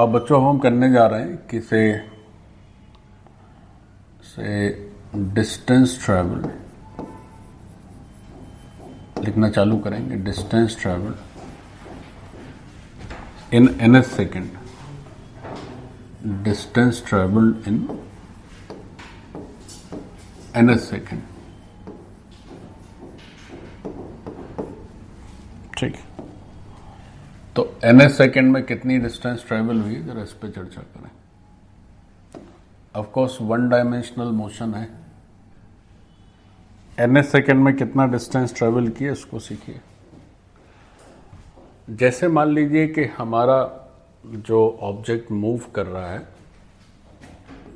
बच्चों हम करने जा रहे हैं कि से डिस्टेंस ट्रैवल लिखना चालू करेंगे। Distance travel in nth second, distance travel in nth second. ठीक, तो nth सेकेंड में कितनी डिस्टेंस ट्रैवल हुई जरा इस पे चर्चा करें। Of course one dimensional motion है। nth सेकेंड में कितना डिस्टेंस ट्रैवल किया इसको सीखिए। जैसे मान लीजिए कि हमारा जो ऑब्जेक्ट मूव कर रहा है,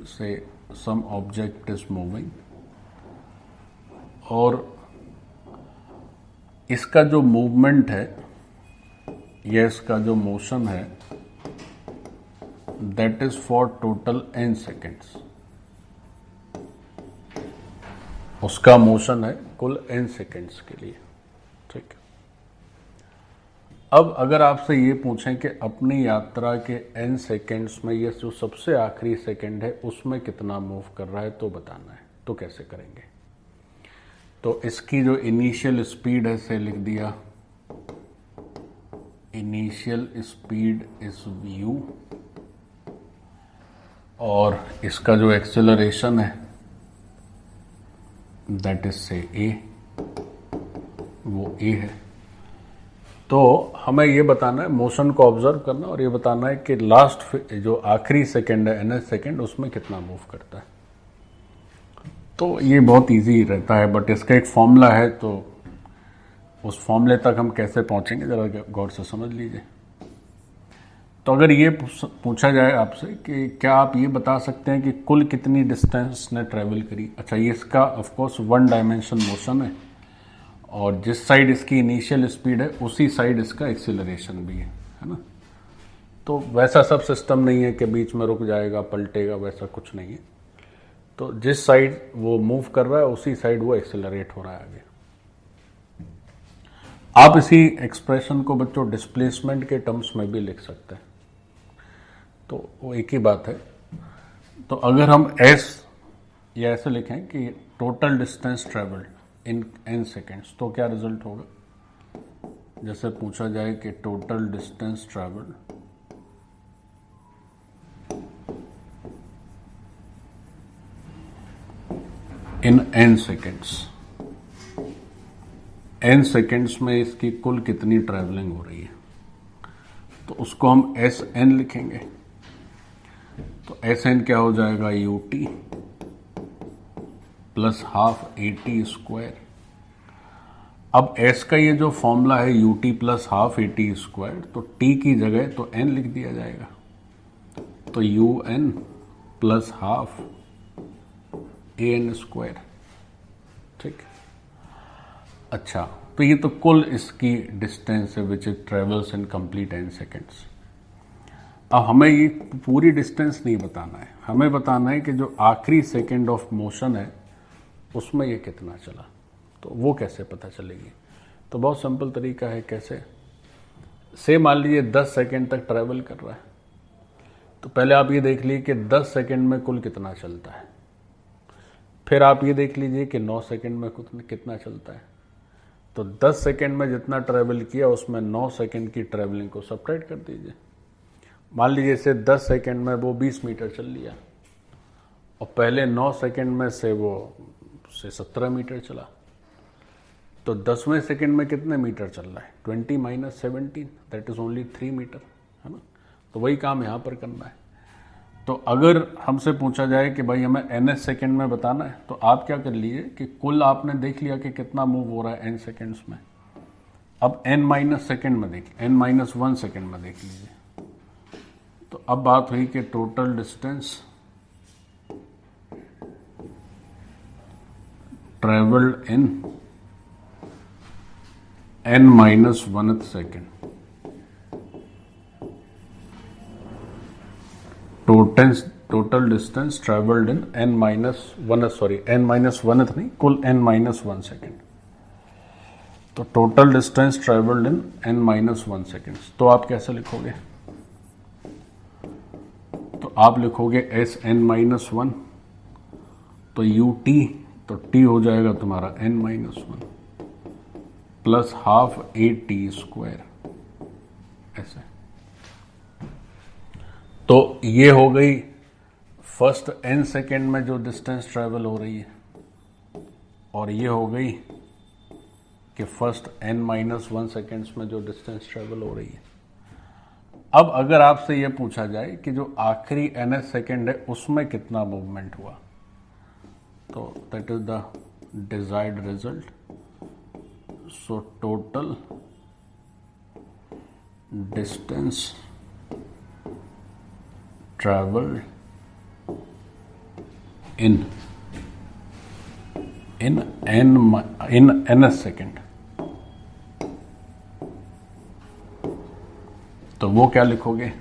से सम ऑब्जेक्ट इज मूविंग, और इसका जो मूवमेंट है या इसका जो मोशन है that is for total n seconds. उसका मोशन है कुल n सेकेंड्स के लिए। ठीक है, अब अगर आपसे ये पूछें कि अपनी यात्रा के n सेकेंड्स में ये जो सबसे आखिरी सेकेंड है उसमें कितना मूव कर रहा है तो बताना है, तो कैसे करेंगे। तो इसकी जो इनिशियल स्पीड है से लिख दिया, इनिशियल स्पीड इज u, और इसका जो एक्सेलरेशन है दैट इज से a, वो a है। तो हमें ये बताना है, मोशन को ऑब्जर्व करना और ये बताना है कि लास्ट जो आखिरी सेकेंड है nth सेकेंड उसमें कितना मूव करता है। तो ये बहुत इजी रहता है, बट इसका एक फॉर्मूला है, तो उस फॉर्मूले तक हम कैसे पहुंचेंगे जरा गौर से समझ लीजिए। तो अगर ये पूछा जाए आपसे कि क्या आप ये बता सकते हैं कि कुल कितनी डिस्टेंस ने ट्रेवल करी। अच्छा, ये इसका of course one dimension motion है और जिस साइड इसकी इनिशियल स्पीड है उसी साइड इसका एक्सीलरेशन भी है ना। तो वैसा सब सिस्टम नहीं है कि बीच में रुक जाएगा पलटेगा, वैसा कुछ नहीं है। तो जिस साइड वो मूव कर रहा है उसी साइड वो एक्सेलरेट हो रहा है आगे। आप इसी एक्सप्रेशन को बच्चों डिस्प्लेसमेंट के टर्म्स में भी लिख सकते हैं, तो वो एक ही बात है। तो अगर हम s या ऐसे लिखें कि total distance travelled in n seconds, तो क्या रिजल्ट होगा। जैसे पूछा जाए कि total distance travelled in n seconds, n seconds में इसकी कुल कितनी ट्रैवलिंग हो रही है, तो उसको हम Sn लिखेंगे। तो Sn क्या हो जाएगा, ut plus half AT square. अब S का ये जो फॉर्मूला है ut plus half AT square, तो t की जगह तो n लिख दिया जाएगा। तो un plus half AN square. ठीक, अच्छा, तो ये तो कुल इसकी डिस्टेंस है which it travels in complete n seconds. अब हमें ये पूरी डिस्टेंस नहीं बताना है, हमें बताना है कि जो आखिरी सेकेंड ऑफ मोशन है उसमें ये कितना चला। तो वो कैसे पता चलेगी। तो बहुत सिंपल तरीका है कैसे। से मान लीजिए 10 सेकेंड तक ट्रैवल कर रहा है, तो पहले आप ये देख लीजिए कि 10 सेकेंड में कुल कितना चलता है। फिर आप ये देख लीजिए कि 9 सेकेंड में कितना चलता है। तो 10 सेकेंड में जितना ट्रैवल किया उसमें 9 सेकेंड की ट्रैवलिंग को सब्ट्रैक्ट कर दीजिए। मान लीजिए से 10 सेकेंड में वो 20 मीटर चल लिया और पहले 9 सेकेंड में से वो 17 मीटर चला, तो 10वें सेकेंड में कितने मीटर चल रहा है, 20 minus 17, that is only 3 metre, है ना। तो वही काम यहाँ पर करना है। तो अगर हमसे पूछा जाए कि भाई हमें nth सेकेंड में बताना है, तो आप क्या कर लीजिए कि कुल आपने देख लिया कि कितना मूव हो रहा है n सेकेंड्स में। अब n माइनस सेकेंड में देखिए, n माइनस 1 सेकेंड में देख लीजिए। तो अब बात हुई कि total distance travelled in n minus 1th second, total distance travelled in n minus 1th, sorry n minus 1th नहीं, कुल n माइनस 1 सेकेंड। तो total distance travelled in n-1 seconds. तो आप कैसे लिखोगे? तो आप लिखोगे Sn-1, तो ut, तो t हो जाएगा तुम्हारा n-1 plus half AT square, ऐसे। तो ये हो गई फर्स्ट n सेकेंड में जो डिस्टेंस ट्रेवल हो रही है, और ये हो गई कि फर्स्ट n-1 सेकेंड्स में जो डिस्टेंस ट्रेवल हो रही है। अब अगर आपसे ये पूछा जाए कि जो आखिरी nth सेकेंड है उसमें कितना मूवमेंट हुआ, तो that is the desired result. So total distance travelled in nth second, तो वो क्या लिखोगे?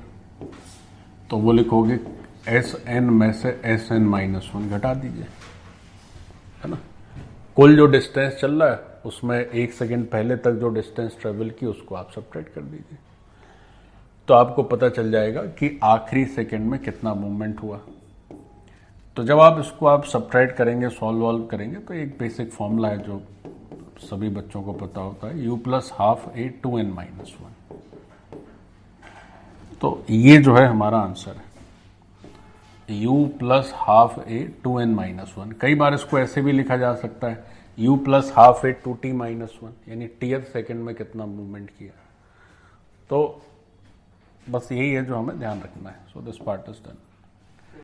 तो वो लिखोगे Sn में से Sn-1 घटा दीजिए, है ना। कुल जो डिस्टेंस चल रहा है उसमें 1 सेकेंड पहले तक जो डिस्टेंस ट्रेवल की उसको आप सब्ट्रैक्ट कर दीजिए, तो आपको पता चल जाएगा कि आखिरी सेकेंड में कितना मूवमेंट हुआ। तो जब आप इसको आप सब्ट्रैक्ट करेंगे, सॉल्व करेंगे, तो एक बेसिक फॉर्मूला है जो सभी बच्चों को पता होता है, u plus half a 2n-1। तो ये जो है हमारा आंसर है, u plus half a 2n-1। कई बार इसको ऐसे भी लिखा जा सकता है, u plus half a 2t-1, यानी tth सेकेंड में कितना मूवमेंट किया। तो बस यही है जो हमें ध्यान रखना है। So this part is done.